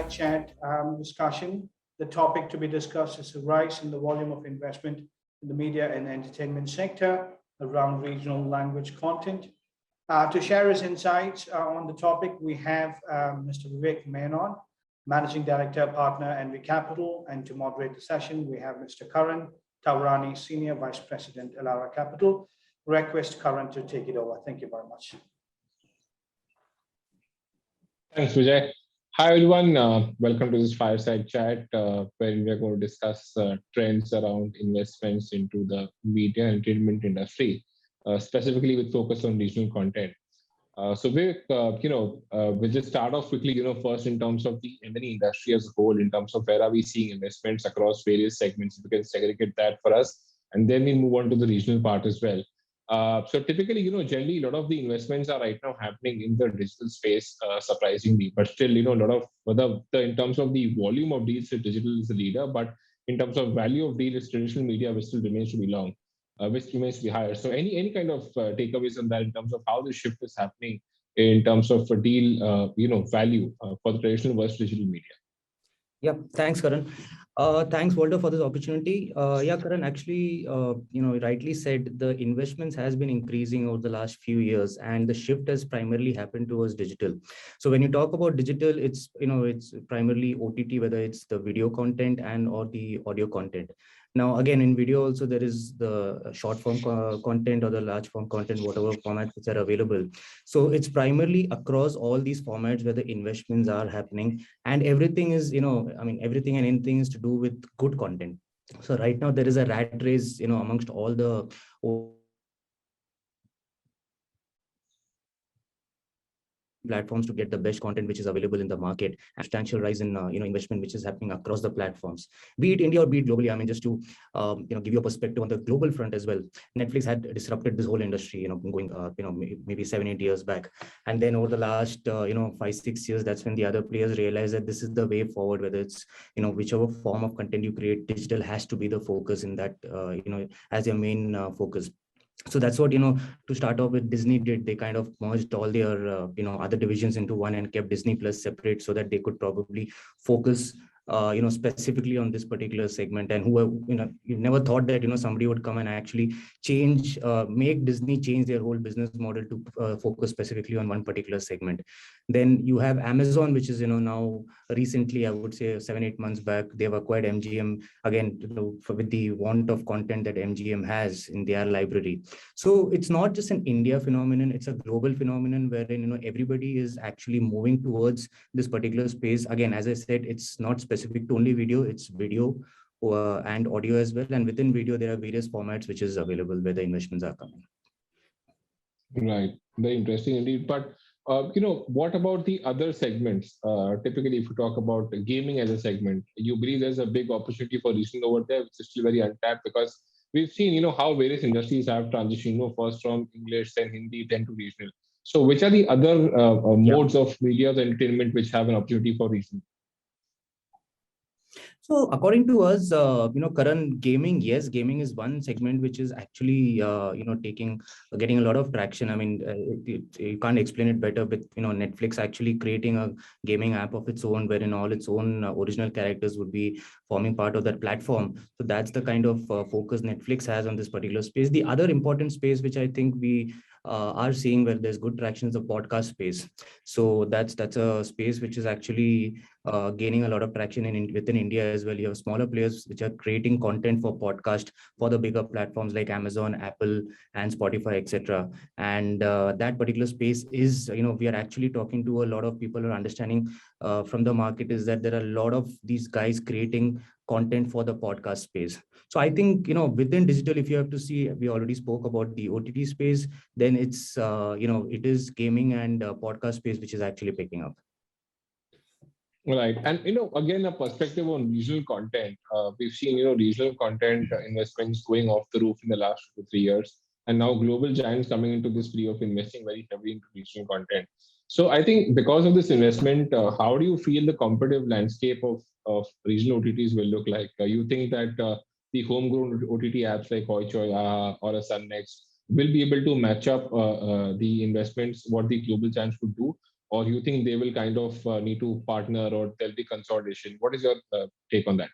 fireside chat discussion. The topic to be discussed is the rise in the volume of investment in the media and entertainment sector around regional language content. To share his insights on the topic, we have Mr. Vivek Menon, Managing Director, Partner, Envy Capital, and to moderate the session, we have Mr. Karan Taurani, Senior Vice President, Elara Capital. Request Karan to take it over. Thank you very much. Thanks, Vijay. Hi, everyone. Welcome to this fireside chat where we are going to discuss trends around investments into the media and entertainment industry, specifically with focus on regional content. So, Vivek, we'll just start off quickly, first in terms of the M&E industry as a whole, in terms of where are we seeing investments across various segments, if you can segregate that for us, and then we move on to the regional part as well. So typically, generally a lot of the investments are right now happening in the digital space, surprisingly, but still, a lot of in terms of the volume of deals, digital is the leader, but in terms of value of deals, traditional media, which still remains to be long, which remains to be higher. So any kind of takeaways on that in terms of how the shift is happening in terms of a deal, value for the traditional versus digital media? Yeah, thanks, Karan. Thanks, Walter, for this opportunity. Yeah, Karan, actually, rightly said, the investments has been increasing over the last few years, and the shift has primarily happened towards digital. So when you talk about digital, it's primarily OTT, whether it's the video content and or the audio content. Now, again, in video also, there is the short form content or the large form content, whatever formats which are available. So it's primarily across all these formats where the investments are happening, and everything is, everything and anything is to do with good content. So right now there is a rat race, amongst all the platforms to get the best content which is available in the market, and substantial rise in investment which is happening across the platforms, be it India or be it globally. I mean, just to give you a perspective on the global front as well, Netflix had disrupted this whole industry, going maybe 7-8 years back, and then over the last 5-6 years, that's when the other players realized that this is the way forward. Whether it's whichever form of content you create, digital has to be the focus in that, as your main focus. So that's what, to start off with, Disney did. They kind of merged all their, other divisions into one and kept Disney Plus separate so that they could probably focus, specifically on this particular segment. And you never thought that, somebody would come and actually make Disney change their whole business model to focus specifically on one particular segment. Then you have Amazon, which is, now recently, I would say 7-8 months back, they've acquired MGM again, with the want of content that MGM has in their library. So it's not just an India phenomenon, it's a global phenomenon wherein, everybody is actually moving towards this particular space. Again, as I said, it's not specific to only video, it's video and audio as well. And within video, there are various formats which is available where the investments are coming. Right, very interesting indeed. But what about the other segments? Typically, if you talk about gaming as a segment, you believe there's a big opportunity for regional over there, which is still very untapped, because we've seen, how various industries have transitioned, first from English, then Hindi, then to regional. So which are the other modes of media and entertainment which have an opportunity for regional? So according to us, current gaming, yes, gaming is one segment which is actually, getting a lot of traction. I mean, you can't explain it better with, Netflix actually creating a gaming app of its own, wherein all its own original characters would be forming part of that platform. So that's the kind of focus Netflix has on this particular space. The other important space, which I think we are seeing where there's good traction, is the podcast space. So that's a space which is actually gaining a lot of traction within India as well. You have smaller players which are creating content for podcast for the bigger platforms like Amazon, Apple, and Spotify, etc. And that particular space is, we are actually talking to a lot of people who are understanding from the market is that there are a lot of these guys creating content for the podcast space. So I think, within digital, if you have to see, we already spoke about the OTT space, then it's, it is gaming and podcast space, which is actually picking up. Right. And, again, a perspective on regional content. We've seen, regional content investments going off the roof in the last 2 to 3 years. And now global giants coming into this field of investing very heavily into regional content. So I think because of this investment, how do you feel the competitive landscape of regional OTTs will look like? You think that the homegrown OTT apps like Hoichoi or a Sunnext will be able to match up the investments, what the global giants would do? or you think they will kind of need to partner, or there'll be consolidation? What is your take on that?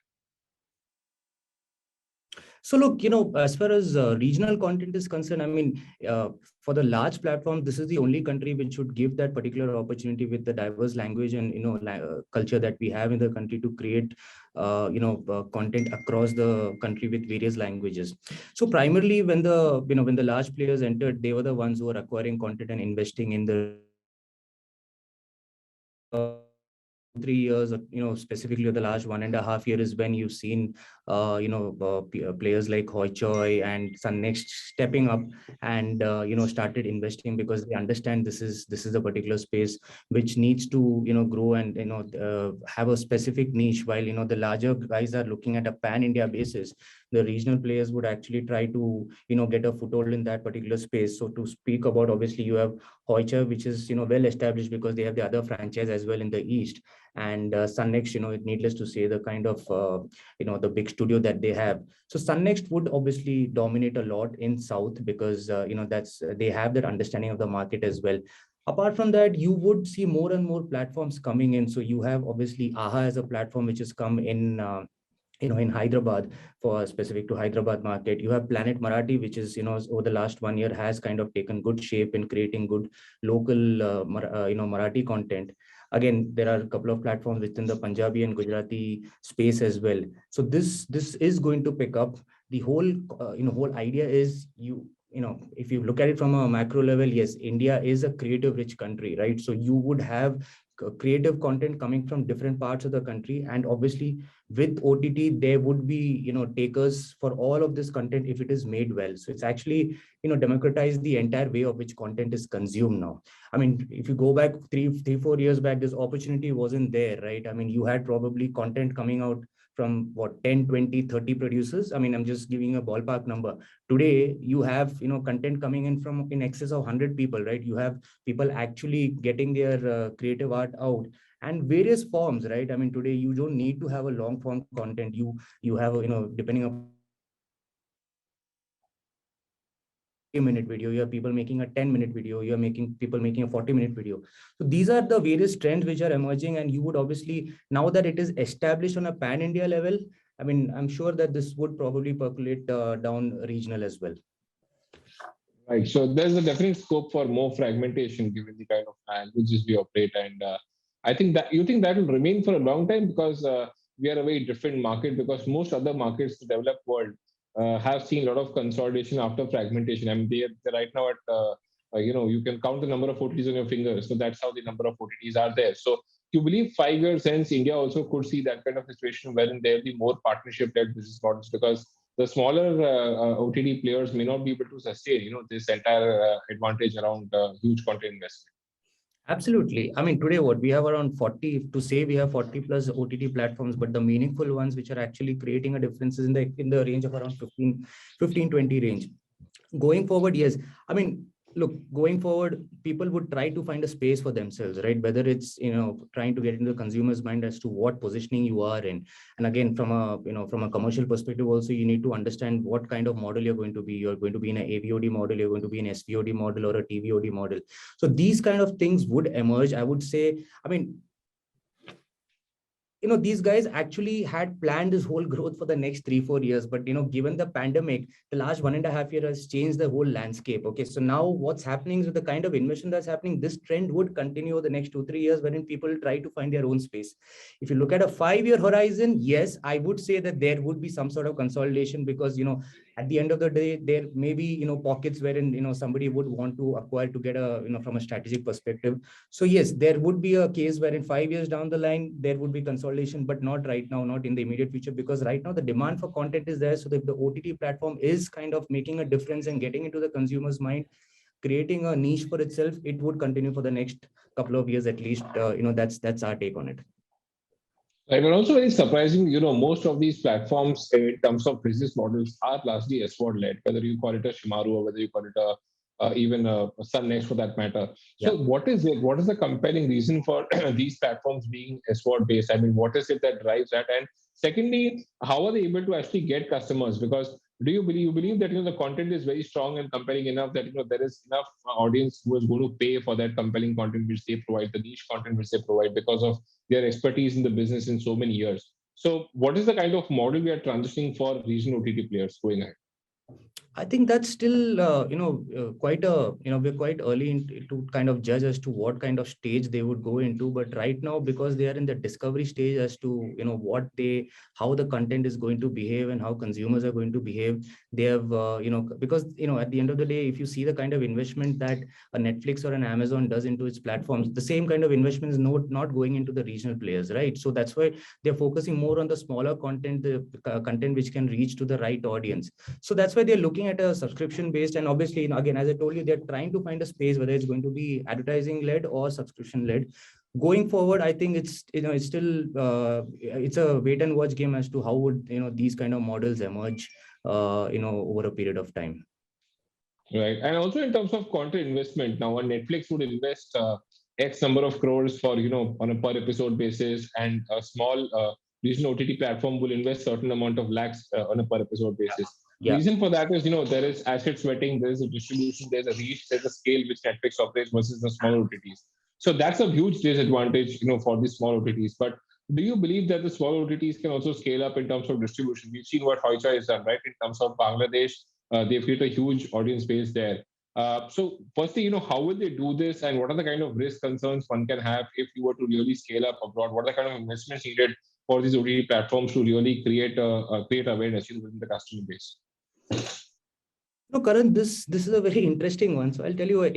So look, as far as regional content is concerned, I mean, for the large platforms, this is the only country which should give that particular opportunity with the diverse language and culture that we have in the country to create content across the country with various languages. So primarily, when the large players entered, they were the ones who were acquiring content and investing in the 3 years, specifically the last 1.5 years is when you've seen, players like Hoichoi and Sun Next stepping up and, started investing because they understand this is a particular space which needs to, grow and, have a specific niche. While, the larger guys are looking at a pan-India basis, the regional players would actually try to, get a foothold in that particular space. So to speak about, obviously, you have Hoichoi, which is, well established because they have the other franchise as well in the East. And Sun Next, needless to say, the kind of, the big studio that they have. So Sun Next would obviously dominate a lot in South because, they have that understanding of the market as well. Apart from that, you would see more and more platforms coming in. So you have obviously AHA as a platform which has come in, in Hyderabad, for specific to Hyderabad market. You have Planet Marathi, which is, over the last 1 year has kind of taken good shape in creating good local, Marathi content. Again, there are a couple of platforms within the Punjabi and Gujarati space as well. So this is going to pick up. The whole, whole idea is if you look at it from a macro level, yes, India is a creative rich country, right? So you would have creative content coming from different parts of the country, and obviously with OTT there would be takers for all of this content if it is made well. So it's actually democratized the entire way of which content is consumed now. I mean, if you go back 4 years back, this opportunity wasn't there, right? I mean, you had probably content coming out from 10, 20, 30 producers. I mean, I'm just giving a ballpark number. Today you have content coming in from in excess of 100 people, right? You have people actually getting their creative art out and various forms, right? I mean, today you don't need to have a long form content. You have depending on minute video, you have people making a 10-minute video, you are people making a 40-minute video. So these are the various trends which are emerging, and you would obviously, now that it is established on a pan-India level, I mean, I'm sure that this would probably percolate down regional as well. Right. So there's a definite scope for more fragmentation given the kind of languages we operate. And I think that you think that will remain for a long time because we are a very different market, because most other markets in the developed world have seen a lot of consolidation after fragmentation. I mean, they're right now at, you can count the number of OTTs on your fingers. So that's how the number of OTTs are there. So you believe 5 years hence, India also could see that kind of situation wherein there will be more partnership-led business models, because the smaller OTT players may not be able to sustain, this entire advantage around huge content investment. Absolutely. I mean, today what we have around 40, to say we have 40 plus OTT platforms, but the meaningful ones which are actually creating a difference is in the range of around 15, 20 range. Going forward, yes. I mean, look, going forward, people would try to find a space for themselves, right? Whether it's, trying to get into the consumer's mind as to what positioning you are in. And again, from a commercial perspective, also, you need to understand what kind of model you're going to be. You're going to be in an AVOD model, you're going to be an SVOD model or a TVOD model. So these kind of things would emerge, I would say. I mean, these guys actually had planned this whole growth for the next 3-4 years, but given the pandemic, the last 1.5 years has changed the whole landscape. Okay, so now what's happening is with the kind of investment that's happening, this trend would continue the next 2-3 years, wherein people try to find their own space. If you look at a 5-year horizon, yes, I would say that there would be some sort of consolidation, because at the end of the day, there may be pockets wherein somebody would want to acquire to get a from a strategic perspective. So yes, there would be a case where in 5 years down the line there would be consolidation, but not right now, not in the immediate future, because right now the demand for content is there. So if the OTT platform is kind of making a difference and getting into the consumer's mind, creating a niche for itself, it would continue for the next couple of years at least. That's our take on it. Right, and also very surprising, most of these platforms in terms of business models are largely SVOD led, whether you call it a Shimaru or whether you call it even a Sun Next for that matter. So yeah. What is the compelling reason for these platforms being SVOD based? I mean, what is it that drives that? And secondly, how are they able to actually get customers? Because Do you believe that the content is very strong and compelling enough that there is enough audience who is going to pay for that compelling content which they provide, the niche content which they provide because of their expertise in the business in so many years? So, what is the kind of model we are transitioning for regional OTT players going ahead? I think that's still, quite a, we're quite early to kind of judge as to what kind of stage they would go into. But right now, because they are in the discovery stage as to, how the content is going to behave and how consumers are going to behave, they have, because, at the end of the day, if you see the kind of investment that a Netflix or an Amazon does into its platforms, the same kind of investment is not going into the regional players, right? So that's why they're focusing more on the smaller content, the content which can reach to the right audience. So that's why they're looking at a subscription based, and obviously, again, as I told you, they're trying to find a space whether it's going to be advertising led or subscription led. Going forward, I think it's still it's a wait and watch game as to how would these kind of models emerge over a period of time. Right. And also in terms of content investment, now Netflix would invest X number of crores for, on a per episode basis, and a small regional OTT platform will invest certain amount of lakhs on a per episode basis. Yeah. Reason for that is, there is asset sweating, there is a distribution, there's a reach, there's a scale which Netflix operates versus the small OTTs. So that's a huge disadvantage, for these small OTTs. But do you believe that the small OTTs can also scale up in terms of distribution? We've seen what Hoichoi has done, right? In terms of Bangladesh, they've created a huge audience base there. So firstly, how will they do this, and what are the kind of risk concerns one can have if you were to really scale up abroad? What are the kind of investments needed for these OTT platforms to really create awareness within the customer base? No, Karan, this is a very interesting one. So I'll tell you,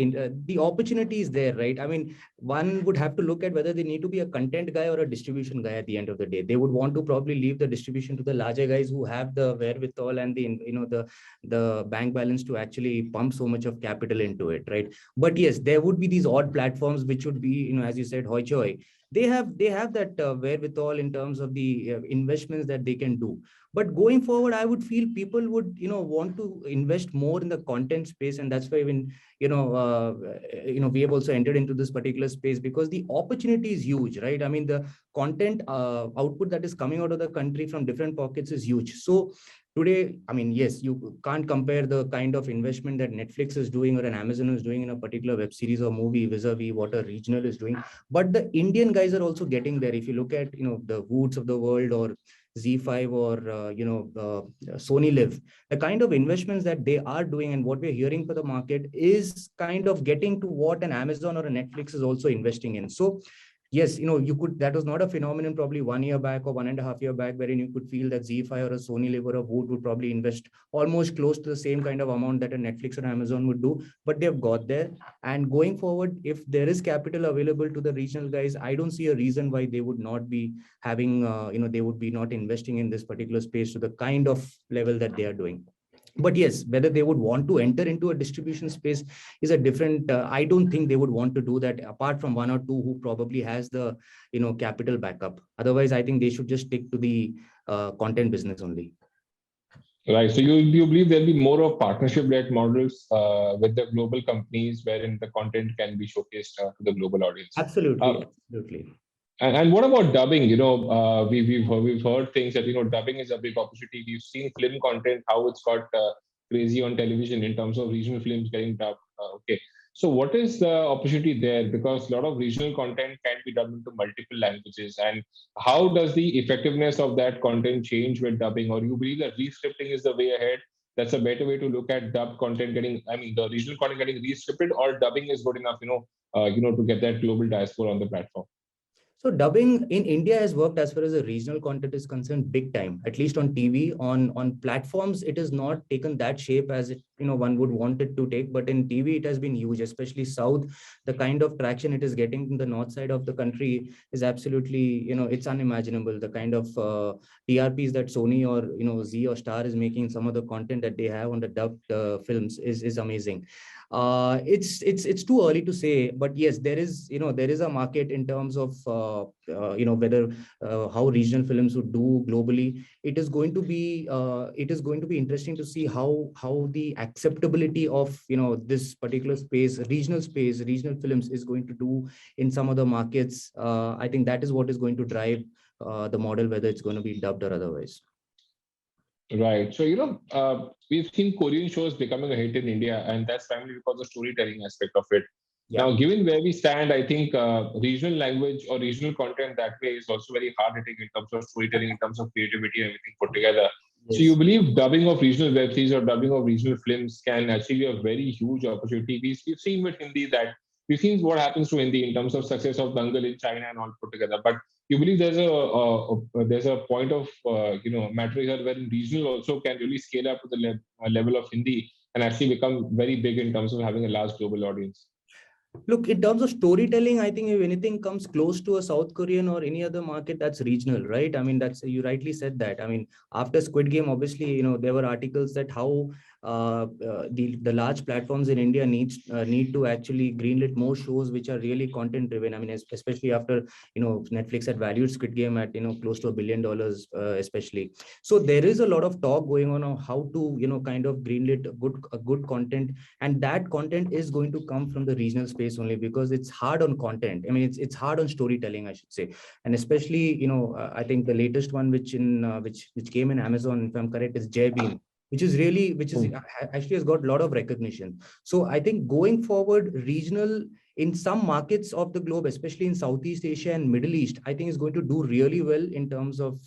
the opportunity is there, right? I mean, one would have to look at whether they need to be a content guy or a distribution guy at the end of the day. They would want to probably leave the distribution to the larger guys who have the wherewithal and the bank balance to actually pump so much of capital into it, right? But yes, there would be these odd platforms which would be, as you said, Hoichoi. They have that wherewithal in terms of the investments that they can do. But going forward, I would feel people would want to invest more in the content space, and that's why when we have also entered into this particular space because the opportunity is huge, right? I mean, the content output that is coming out of the country from different pockets is huge. So today, I mean, yes, you can't compare the kind of investment that Netflix is doing or an Amazon is doing in a particular web series or movie vis-a-vis what a regional is doing. But the Indian guys are also getting there. If you look at the Woods of the world or ZEE5 or Sony Live, the kind of investments that they are doing and what we're hearing for the market is kind of getting to what an Amazon or a Netflix is also investing in. So yes, that was not a phenomenon probably 1 year back or 1.5 years back, wherein you could feel that ZEE5 or a Sony Live or a Voot would probably invest almost close to the same kind of amount that a Netflix or Amazon would do, but they've got there. And going forward, if there is capital available to the regional guys, I don't see a reason why they would not be having, they would be not investing in this particular space to the kind of level that they are doing. But yes, whether they would want to enter into a distribution space is a different, I don't think they would want to do that apart from one or two who probably has the, capital backup. Otherwise, I think they should just stick to the content business only. Right. So you believe there'll be more of partnership-led models with the global companies wherein the content can be showcased to the global audience? Absolutely. Absolutely. And what about dubbing? We've heard things that dubbing is a big opportunity. We've seen film content how it's got crazy on television in terms of regional films getting dubbed. Okay, so what is the opportunity there? Because a lot of regional content can be dubbed into multiple languages, and how does the effectiveness of that content change with dubbing? Or you believe that rescripting is the way ahead? That's a better way to look at dubbed content the regional content getting rescripted, or dubbing is good enough, to get that global diaspora on the platform. So dubbing in India has worked as far as the regional content is concerned big time, at least on TV. On platforms, it has not taken that shape as it, one would want it to take. But in TV, it has been huge, especially South. The kind of traction it is getting in the north side of the country is absolutely, it's unimaginable. The kind of TRPs that Sony or, Zee or Star is making, some of the content that they have on the dubbed films is amazing. It's too early to say, but yes, there is a market in terms of whether how regional films would do globally. It is going to be interesting to see how the acceptability of this particular space, regional films is going to do in some other markets. I think that is what is going to drive the model, whether it's going to be dubbed or otherwise. Right. So, we've seen Korean shows becoming a hit in India, and that's primarily because of the storytelling aspect of it. Yeah. Now, given where we stand, I think regional language or regional content that way is also very hard hitting in terms of storytelling, in terms of creativity and everything put together. So, you Yes. believe dubbing of regional web series or dubbing of regional films can actually be a very huge opportunity? We've seen with Hindi that we've seen what happens to Hindi in terms of success of Dangal in China and all put together. But you believe there's a point of matter here where regional also can really scale up to the level of Hindi and actually become very big in terms of having a large global audience. Look, in terms of storytelling, I think if anything comes close to a South Korean or any other market, that's regional, right? I mean, that's, you rightly said that. I mean, after Squid Game, obviously, there were articles that how the large platforms in India need to actually greenlit more shows which are really content driven. I mean, especially after Netflix had valued Squid Game at close to $1 billion, especially. So there is a lot of talk going on how to kind of greenlit a good content, and that content is going to come from the regional space only, because it's hard on content. I mean, it's hard on storytelling, I should say. And especially I think the latest one which came in Amazon, if I'm correct, is Jai Bhim, which is actually has got a lot of recognition. So I think going forward, regional in some markets of the globe, especially in Southeast Asia and Middle East, I think is going to do really well in terms of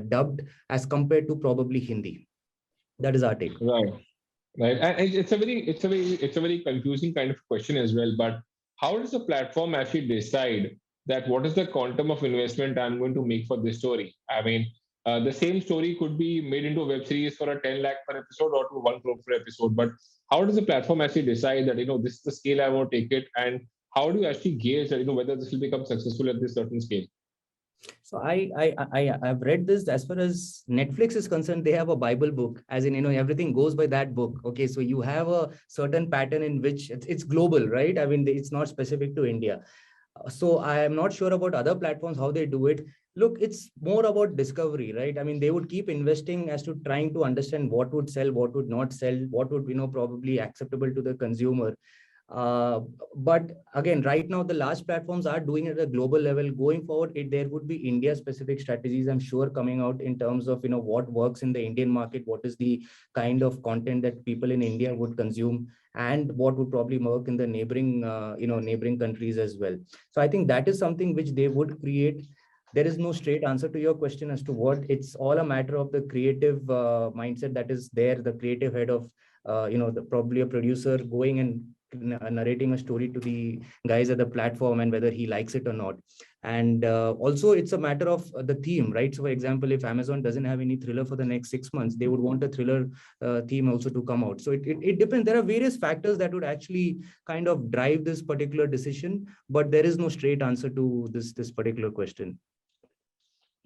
dubbed as compared to probably Hindi. That is our take. Right. Right. And it's a very confusing kind of question as well. But how does the platform actually decide that what is the quantum of investment I'm going to make for this story? I mean, the same story could be made into a web series for a 10 lakh per episode or to 1 crore per episode. But how does the platform actually decide that, this is the scale I want to take it? And how do you actually gauge that, whether this will become successful at this certain scale? So I've read this. As far as Netflix is concerned, they have a Bible book, as in everything goes by that book. Okay, so you have a certain pattern in which it's global, right? I mean, it's not specific to India. So I am not sure about other platforms how they do it. Look, it's more about discovery, right? I mean, they would keep investing as to trying to understand what would sell, what would not sell, what would probably acceptable to the consumer. But again, right now the large platforms are doing it at a global level. Going forward, there would be India specific strategies, I'm sure, coming out in terms of what works in the Indian market, what is the kind of content that people in India would consume, and what would probably work in the neighboring countries as well. So I think that is something which they would create. There is no straight answer to your question as to what. It's all a matter of the creative mindset that is there, the creative head of probably a producer going and narrating a story to the guys at the platform, and whether he likes it or not. And also it's a matter of the theme, right? So for example, if Amazon doesn't have any thriller for the next 6 months, they would want a thriller theme also to come out. So it depends. There are various factors that would actually kind of drive this particular decision, but there is no straight answer to this particular question.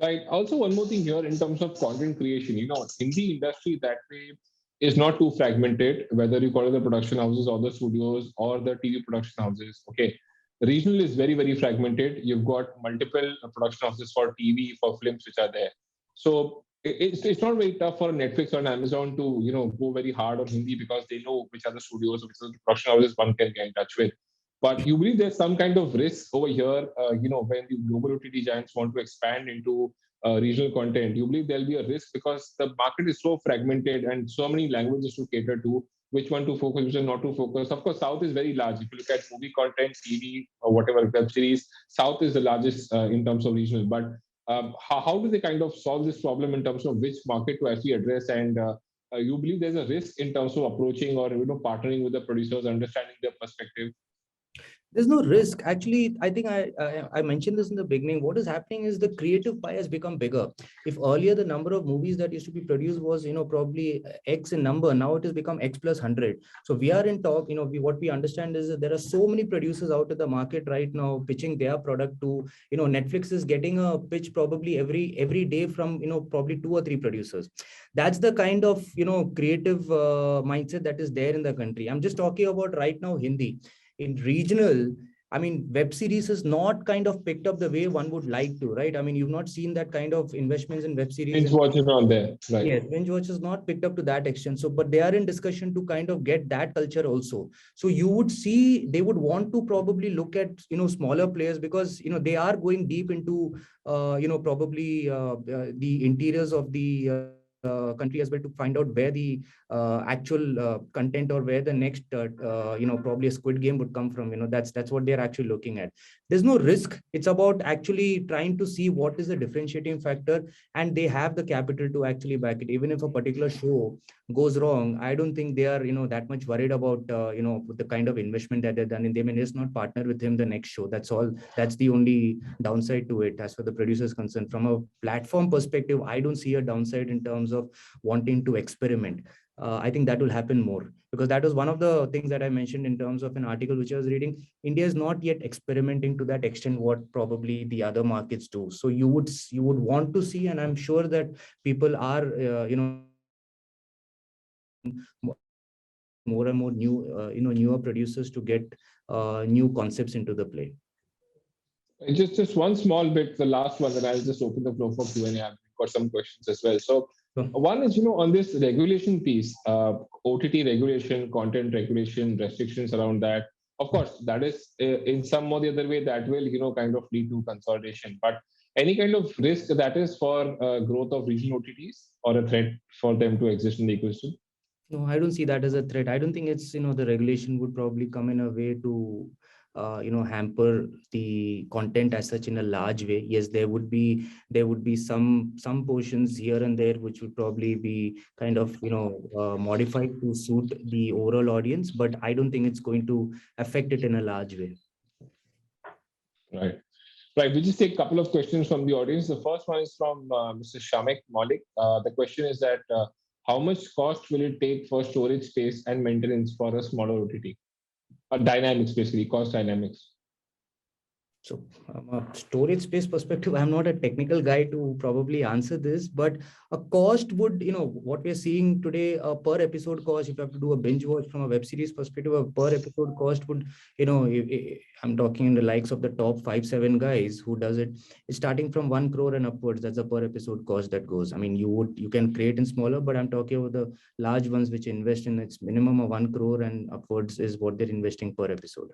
Right. Also, one more thing here in terms of content creation, in the industry that way is not too fragmented, whether you call it the production houses or the studios or the TV production houses. Okay. Regional is very, very fragmented. You've got multiple production houses for TV, for films, which are there. So it's not very tough for Netflix or Amazon to, go very hard on Hindi because they know which are the studios, which are the production houses one can get in touch with. But you believe there's some kind of risk over here, when the global OTT giants want to expand into regional content. You believe there'll be a risk because the market is so fragmented and so many languages to cater to, which one to focus, which one not to focus. Of course, South is very large. If you look at movie content, TV, or whatever web series, South is the largest in terms of regional. But how do they kind of solve this problem in terms of which market to actually address? And you believe there's a risk in terms of approaching or partnering with the producers, understanding their perspective? There's no risk. Actually, I think I mentioned this in the beginning. What is happening is the creative pie has become bigger. If earlier the number of movies that used to be produced was, probably X in number, now it has become X plus 100. So we are in talk, what we understand is that there are so many producers out in the market right now pitching their product to, Netflix is getting a pitch probably every day from, probably 2 or 3 producers. That's the kind of, creative mindset that is there in the country. I'm just talking about right now Hindi. In regional, I mean, web series is not kind of picked up the way one would like to, right? I mean, you've not seen that kind of investments in web series. Binge watch is not there, right? Yes, binge watch is not picked up to that extent. So, but they are in discussion to kind of get that culture also. So you would see they would want to probably look at, smaller players, because, they are going deep into, probably the interiors of the country as well to find out where the actual content or where the next probably a Squid Game would come from. That's what they're actually looking at. There's no risk. It's about actually trying to see what is the differentiating factor, and they have the capital to actually back it. Even if a particular show goes wrong, I don't think they are that much worried about the kind of investment that they've done, and they may just not partner with him the next show. That's all. That's the only downside to it as for the producer is concerned. From a platform perspective, I don't see a downside in terms of wanting to experiment. I think that will happen more, because that was one of the things that I mentioned in terms of an article which I was reading. India is not yet experimenting to that extent what probably the other markets do. So you would want to see, and I'm sure that people are more and more newer producers to get new concepts into the play. Just one small bit, the last one, then I'll just open the floor for Q&A. I've got some questions as well. So one is, on this regulation piece, OTT regulation, content regulation, restrictions around that. Of course, that is in some or the other way that will, kind of lead to consolidation. But any kind of risk that is for growth of regional OTTs or a threat for them to exist in the ecosystem? No, I don't see that as a threat. I don't think it's, the regulation would probably come in a way to, hamper the content as such in a large way. Yes, there would be some portions here and there which would probably be kind of, modified to suit the overall audience, but I don't think it's going to affect it in a large way. Right. Right. We'll just take a couple of questions from the audience. The first one is from Mr. Shamik Malik. The question is that how much cost will it take for storage space and maintenance for a smaller OTT? Dynamics, basically, cost dynamics. So from a storage space perspective, I'm not a technical guy to probably answer this, but a cost would, what we're seeing today, a per episode cost, if you have to do a binge watch from a web series perspective, a per episode cost would, I'm talking in the likes of the top 5-7 guys who does it, it's starting from 1 crore and upwards. That's a per episode cost that goes. I mean, you can create in smaller, but I'm talking about the large ones which invest in its minimum of 1 crore and upwards is what they're investing per episode.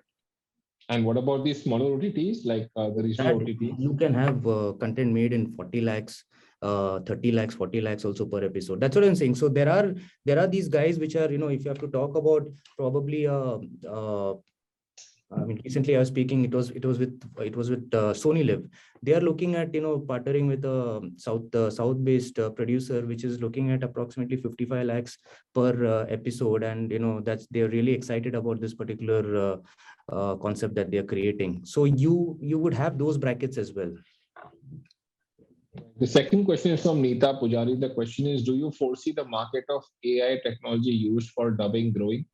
And what about these smaller OTTs, like the regional OTTs? You can have content made in 40 lakhs, 30 lakhs, 40 lakhs also per episode. That's what I'm saying. So there are these guys which are, if you have to talk about probably recently I was speaking, it was with Sony Live. They are looking at, partnering with a South-based producer, which is looking at approximately 55 lakhs per episode. And, they're really excited about this particular concept that they're creating. So you would have those brackets as well. The second question is from Neeta Pujari. The question is, do you foresee the market of AI technology used for dubbing growing?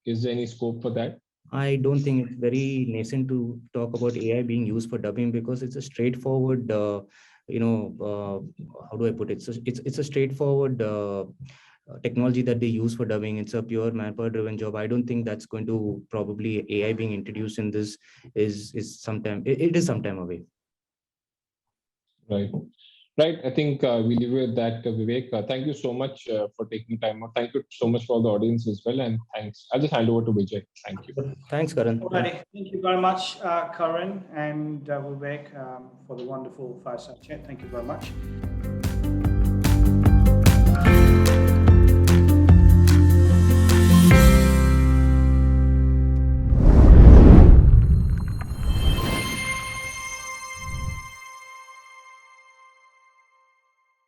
Is there any scope for that? I don't think it's very nascent to talk about AI being used for dubbing, because it's a straightforward, how do I put it? It's a straightforward technology that they use for dubbing. It's a pure manpower driven job. I don't think that's going to probably AI being introduced in this is sometime, it is sometime away. Right. Right. I think we leave it at that, Vivek. Thank you so much for taking time out. Thank you so much for the audience as well. And thanks. I'll just hand over to Vijay. Thank you. Thanks, Karan. Alrighty. Thank you very much, Karan and Vivek, for the wonderful fireside chat. Thank you very much.